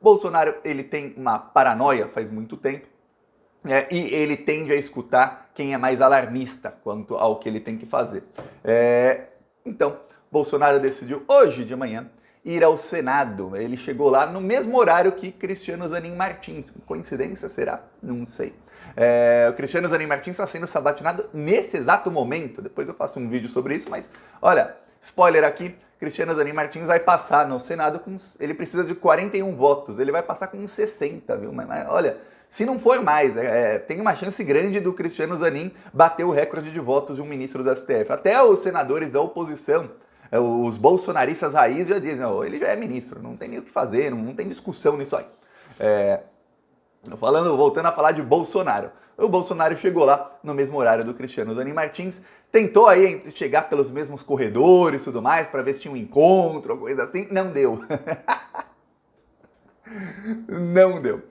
Bolsonaro, ele tem uma paranoia faz muito tempo, e ele tende a escutar quem é mais alarmista quanto ao que ele tem que fazer. Então, Bolsonaro decidiu hoje de manhã ir ao Senado. Ele chegou lá no mesmo horário que Cristiano Zanin Martins. Coincidência, será? Não sei. O Cristiano Zanin Martins está sendo sabatinado nesse exato momento. Depois eu faço um vídeo sobre isso, mas olha, spoiler aqui, Cristiano Zanin Martins vai passar no Senado com... Ele precisa de 41 votos, ele vai passar com 60, viu? Mas olha, se não for mais, tem uma chance grande do Cristiano Zanin bater o recorde de votos de um ministro do STF. Até os senadores da oposição, os bolsonaristas raiz já dizem, ele já é ministro, não tem nem o que fazer, não tem discussão nisso aí. Voltando a falar de Bolsonaro. O Bolsonaro chegou lá no mesmo horário do Cristiano Zanin Martins, tentou aí chegar pelos mesmos corredores e tudo mais, para ver se tinha um encontro, alguma coisa assim, não deu. Não deu.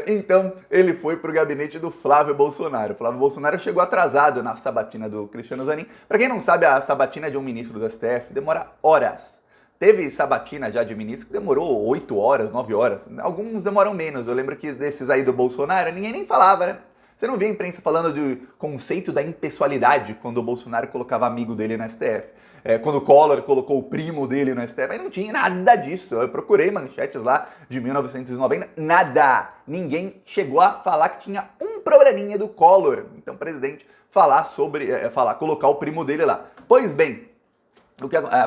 Então, ele foi pro gabinete do Flávio Bolsonaro. Flávio Bolsonaro chegou atrasado na sabatina do Cristiano Zanin. Para quem não sabe, a sabatina de um ministro do STF demora horas. Teve sabatina já de ministro que demorou 8 horas, 9 horas. Alguns demoram menos. Eu lembro que desses aí do Bolsonaro, ninguém nem falava, né? Você não via a imprensa falando do conceito da impessoalidade quando o Bolsonaro colocava amigo dele no STF. Quando o Collor colocou o primo dele no STF, aí não tinha nada disso. Eu procurei manchetes lá de 1990, nada. Ninguém chegou a falar que tinha um probleminha do Collor. Então, o presidente colocar o primo dele lá. Pois bem,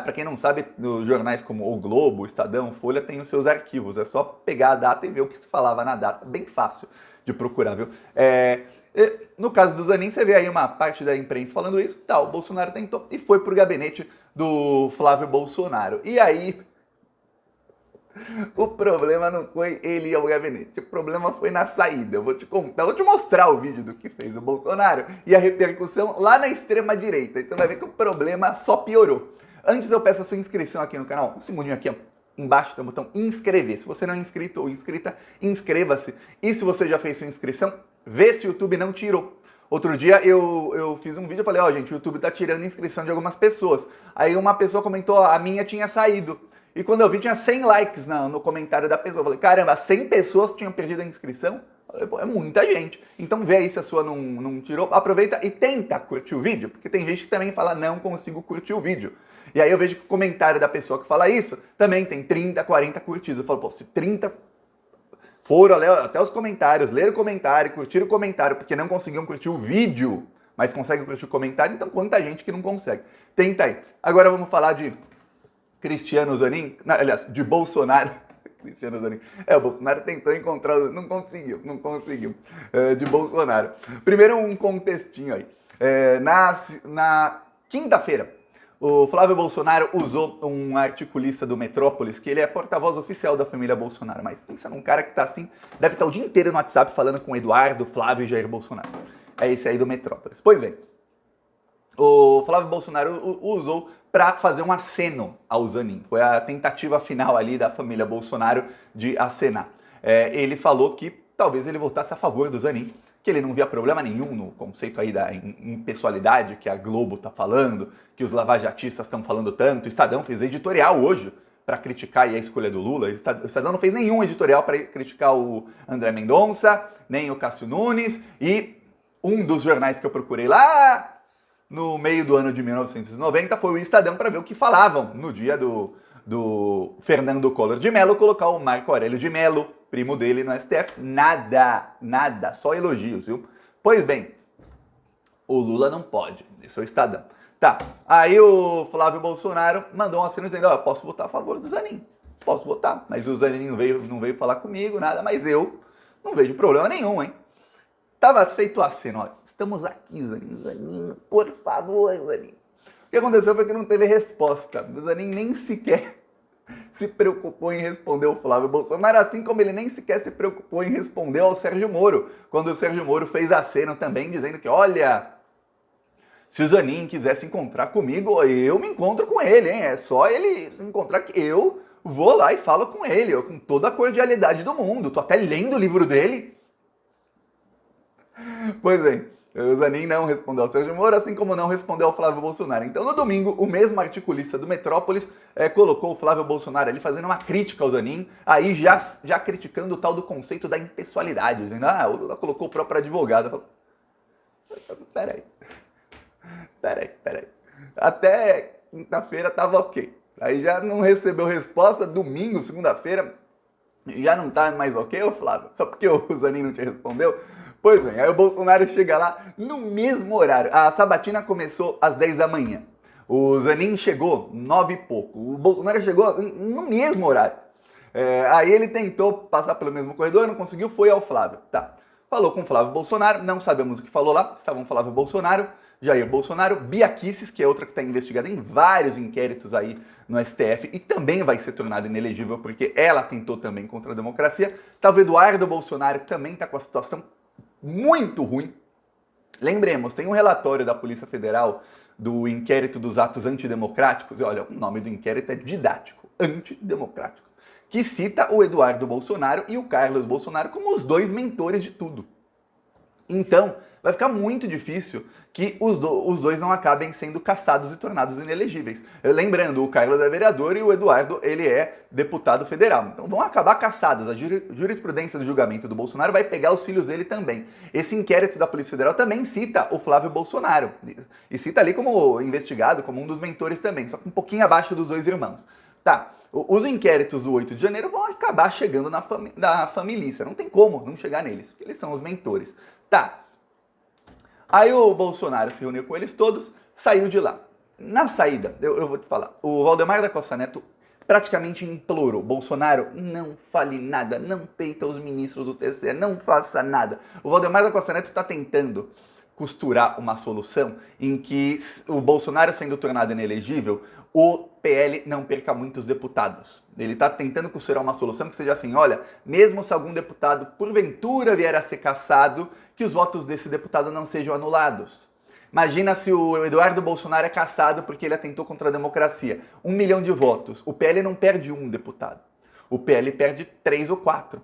para quem não sabe, os jornais como O Globo, o Estadão, Folha tem os seus arquivos. É só pegar a data e ver o que se falava na data. Bem fácil de procurar, viu? No caso do Zanin, você vê aí uma parte da imprensa falando isso, o Bolsonaro tentou e foi pro gabinete do Flávio Bolsonaro. E aí, o problema não foi ele ir ao gabinete, o problema foi na saída. Eu vou te contar, vou te mostrar o vídeo do que fez o Bolsonaro e a repercussão lá na extrema direita. E você vai ver que o problema só piorou. Antes eu peço a sua inscrição aqui no canal, um segundinho aqui, ó. Embaixo tem o botão inscrever. Se você não é inscrito ou inscrita, inscreva-se. E se você já fez sua inscrição, vê se o YouTube não tirou. Outro dia eu fiz um vídeo e falei, gente, o YouTube tá tirando inscrição de algumas pessoas. Aí uma pessoa comentou, a minha tinha saído. E quando eu vi, tinha 100 likes no comentário da pessoa. Eu falei, caramba, 100 pessoas tinham perdido a inscrição? É muita gente. Então vê aí se a sua não tirou. Aproveita e tenta curtir o vídeo, porque tem gente que também fala, não consigo curtir o vídeo. E aí eu vejo que o comentário da pessoa que fala isso também tem 30, 40 curtidas. Eu falo, se 30 foram até os comentários, leram o comentário, curtiram o comentário, porque não conseguiam curtir o vídeo, mas conseguem curtir o comentário, então quanta gente que não consegue. Tenta aí. Agora vamos falar de Cristiano Zanin, aliás, de Bolsonaro. Cristiano Zanin. O Bolsonaro tentou encontrar, não conseguiu. De Bolsonaro. Primeiro um contextinho aí. Na quinta-feira, o Flávio Bolsonaro usou um articulista do Metrópolis, que ele é porta-voz oficial da família Bolsonaro. Mas pensa num cara que tá assim, deve estar o dia inteiro no WhatsApp falando com Eduardo, Flávio e Jair Bolsonaro. É esse aí do Metrópolis. Pois bem, o Flávio Bolsonaro usou para fazer um aceno ao Zanin. Foi a tentativa final ali da família Bolsonaro de acenar. Ele falou que talvez ele votasse a favor do Zanin, que ele não via problema nenhum no conceito aí da impessoalidade que a Globo tá falando, que os lavajatistas estão falando tanto. O Estadão fez editorial hoje para criticar a escolha do Lula. O Estadão não fez nenhum editorial para criticar o André Mendonça, nem o Cássio Nunes, e um dos jornais que eu procurei lá no meio do ano de 1990 foi o Estadão para ver o que falavam no dia do Fernando Collor de Mello colocar o Marco Aurélio de Mello, primo dele, no STF. Nada, só elogios, viu? Pois bem, o Lula não pode, esse é o Estadão. Tá, aí o Flávio Bolsonaro mandou um aceno dizendo, eu posso votar a favor do Zanin, posso votar, mas o Zanin não veio falar comigo, nada, mas eu não vejo problema nenhum, hein? Tava feito o aceno, estamos aqui, Zanin, por favor, Zanin. O que aconteceu foi que não teve resposta, o Zanin nem sequer se preocupou em responder o Flávio Bolsonaro, assim como ele nem sequer se preocupou em responder ao Sérgio Moro, quando o Sérgio Moro fez aceno também, dizendo que, olha, se o Zanin quiser se encontrar comigo, eu me encontro com ele, hein? É só ele se encontrar que eu vou lá e falo com ele, com toda a cordialidade do mundo. Tô até lendo o livro dele. Pois bem, O Zanin não respondeu ao Sérgio Moro, assim como não respondeu ao Flávio Bolsonaro. Então, no domingo, o mesmo articulista do Metrópolis colocou o Flávio Bolsonaro ali fazendo uma crítica ao Zanin, aí já criticando o tal do conceito da impessoalidade, dizendo, o Lula colocou o próprio advogado. Peraí. Até quinta-feira tava ok. Aí já não recebeu resposta, domingo, segunda-feira, já não tá mais ok, ô Flávio? Só porque o Zanin não te respondeu? Pois bem, aí o Bolsonaro chega lá no mesmo horário. A sabatina começou às 10 da manhã. O Zanin chegou 9 e pouco. O Bolsonaro chegou no mesmo horário. Aí ele tentou passar pelo mesmo corredor, não conseguiu, foi ao Flávio. Tá. Falou com o Flávio Bolsonaro, não sabemos o que falou lá, estavam Flávio Bolsonaro, Jair Bolsonaro, Bia Kicis, que é outra que está investigada em vários inquéritos aí no STF e também vai ser tornada inelegível porque ela tentou também contra a democracia. Tá o Eduardo Bolsonaro, que também está com a situação muito ruim. Lembremos, tem um relatório da Polícia Federal do inquérito dos atos antidemocráticos, e olha, o nome do inquérito é didático, antidemocrático, que cita o Eduardo Bolsonaro e o Carlos Bolsonaro como os dois mentores de tudo. Então, vai ficar muito difícil que os dois não acabem sendo cassados e tornados inelegíveis. Lembrando, o Carlos é vereador e o Eduardo, ele é deputado federal. Então vão acabar cassados. A jurisprudência do julgamento do Bolsonaro vai pegar os filhos dele também. Esse inquérito da Polícia Federal também cita o Flávio Bolsonaro. E cita ali como investigado, como um dos mentores também, só que um pouquinho abaixo dos dois irmãos. Tá, os inquéritos do 8 de janeiro vão acabar chegando na família. Não tem como não chegar neles, porque eles são os mentores. Tá. Aí o Bolsonaro se reuniu com eles todos, saiu de lá. Na saída, eu vou te falar, o Valdemar da Costa Neto praticamente implorou: Bolsonaro, não fale nada, não peita os ministros do TSE, não faça nada. O Valdemar da Costa Neto está tentando costurar uma solução em que o Bolsonaro sendo tornado inelegível, o PL não perca muitos deputados. Ele está tentando costurar uma solução que seja assim, olha, mesmo se algum deputado porventura vier a ser cassado, que os votos desse deputado não sejam anulados. Imagina se o Eduardo Bolsonaro é cassado porque ele atentou contra a democracia. 1 milhão de votos. O PL não perde um deputado. O PL perde 3 ou 4.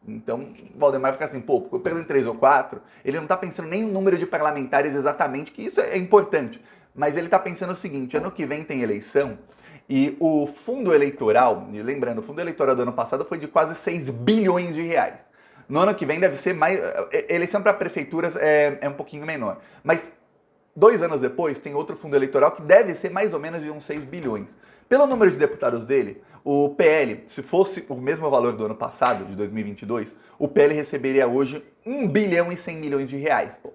Então, o Valdemar fica assim, pô, eu perdo em 3 ou 4, ele não está pensando nem no número de parlamentares exatamente, que isso é importante. Mas ele está pensando o seguinte, ano que vem tem eleição e o fundo eleitoral, e lembrando, o fundo eleitoral do ano passado foi de quase 6 bilhões de reais. No ano que vem deve ser mais... Eleição para prefeituras é um pouquinho menor. Mas 2 anos depois tem outro fundo eleitoral que deve ser mais ou menos de uns 6 bilhões. Pelo número de deputados dele, o PL, se fosse o mesmo valor do ano passado, de 2022, o PL receberia hoje 1 bilhão e 100 milhões de reais. Pô,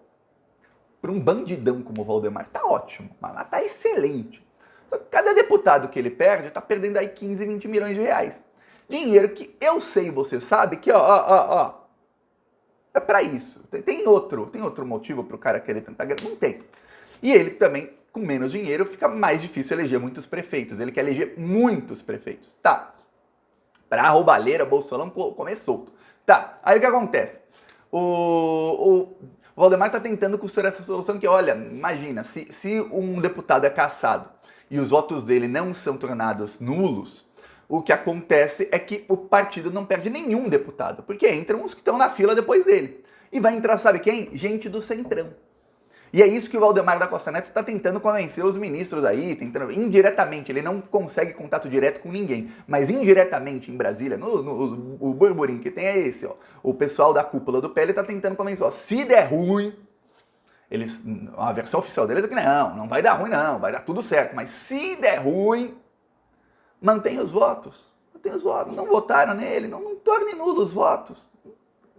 para um bandidão como o Valdemar, tá ótimo, mas tá excelente. Só que cada deputado que ele perde, tá perdendo aí 15, 20 milhões de reais. Dinheiro que eu sei, você sabe, que é para isso. Tem outro motivo para o cara querer tanta grana? Não tem. E ele também, com menos dinheiro, fica mais difícil eleger muitos prefeitos. Ele quer eleger muitos prefeitos. Tá. Pra roubalheira, Bolsonaro comer solto. Tá. Aí o que acontece? O Valdemar tá tentando costurar essa solução que, olha, imagina, se um deputado é cassado e os votos dele não são tornados nulos, o que acontece é que o partido não perde nenhum deputado, porque entram os que estão na fila depois dele. E vai entrar, sabe quem? Gente do Centrão. E é isso que o Valdemar da Costa Neto está tentando convencer os ministros aí, tentando indiretamente, ele não consegue contato direto com ninguém, mas indiretamente em Brasília, o burburinho que tem é esse, ó. O pessoal da cúpula do PL está tentando convencer, ó, se der ruim, a versão oficial deles é que não vai dar ruim não, vai dar tudo certo, mas se der ruim, mantenha os votos, não votaram nele, não torne nulos os votos,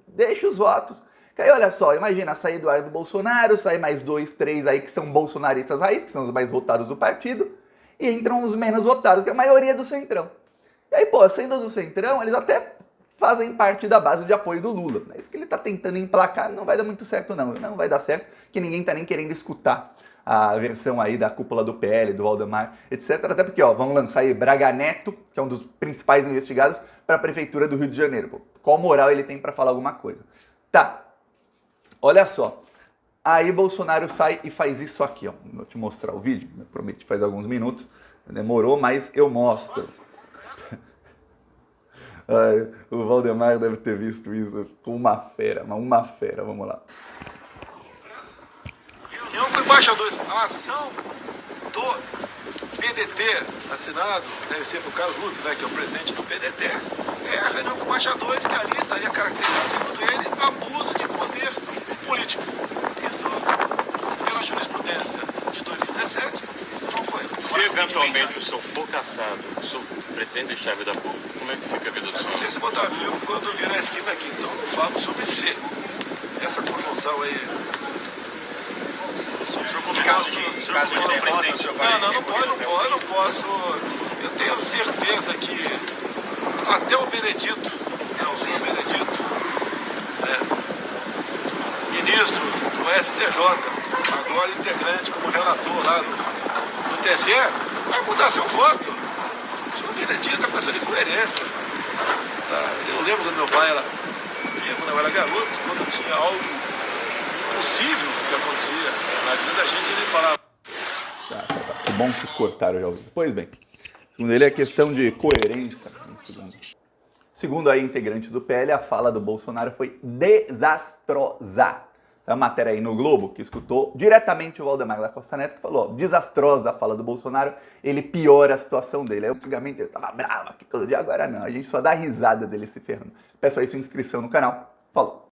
deixe os votos. Aí olha só, imagina, sai Eduardo Bolsonaro, sai mais 2, 3 aí que são bolsonaristas raiz, que são os mais votados do partido, e entram os menos votados, que é a maioria do Centrão. E aí, pô, sendo do Centrão, eles até fazem parte da base de apoio do Lula. É isso que ele tá tentando emplacar, não vai dar muito certo não vai dar certo, que ninguém tá nem querendo escutar a versão aí da cúpula do PL, do Valdemar, etc. Até porque, ó, vão lançar aí Braga Neto, que é um dos principais investigados, para a Prefeitura do Rio de Janeiro. Pô, qual moral ele tem para falar alguma coisa? Tá. Olha só, aí Bolsonaro sai e faz isso aqui, ó. Vou te mostrar o vídeo, eu prometi faz alguns minutos, demorou, mas eu mostro. Ai, o Valdemar deve ter visto isso com uma fera, vamos lá. Embaixadores, a ação do PDT, assinado, deve ser por Carlos Luque, né, que é o presidente do PDT, é a reunião com embaixadores que ali estaria caracterizado, segundo ele, abuso de poder político. Isso, pela jurisprudência de 2017, isso não foi. Se eventualmente o senhor for cassado, o senhor pretende deixar a vida pública, como é que fica a vida do senhor? Não sei se botar vivo quando virar a esquina aqui, então não falo sobre si. Essa conjunção aí. O senhor como caso de presidente, o senhor vai... Não posso. Eu tenho certeza que até o Benedito, o senhor Benedito, ministro do STJ, agora integrante como relator lá no TSE, vai mudar seu voto. O senhor Benedito é questão de coerência. Eu lembro quando meu pai era vivo, eu era garoto, quando tinha algo possível que acontecia na vida da gente, ele falava. Que bom que cortaram já o vídeo. Pois bem, segundo ele é questão de coerência. Segundo aí integrantes do PL, a fala do Bolsonaro foi desastrosa. É uma matéria aí no Globo que escutou diretamente o Valdemar da Costa Neto, que falou, ó, desastrosa a fala do Bolsonaro, ele piora a situação dele. Aí, antigamente eu tava bravo aqui todo dia, agora não, a gente só dá risada dele se ferrando. Peço aí sua inscrição no canal. Falou!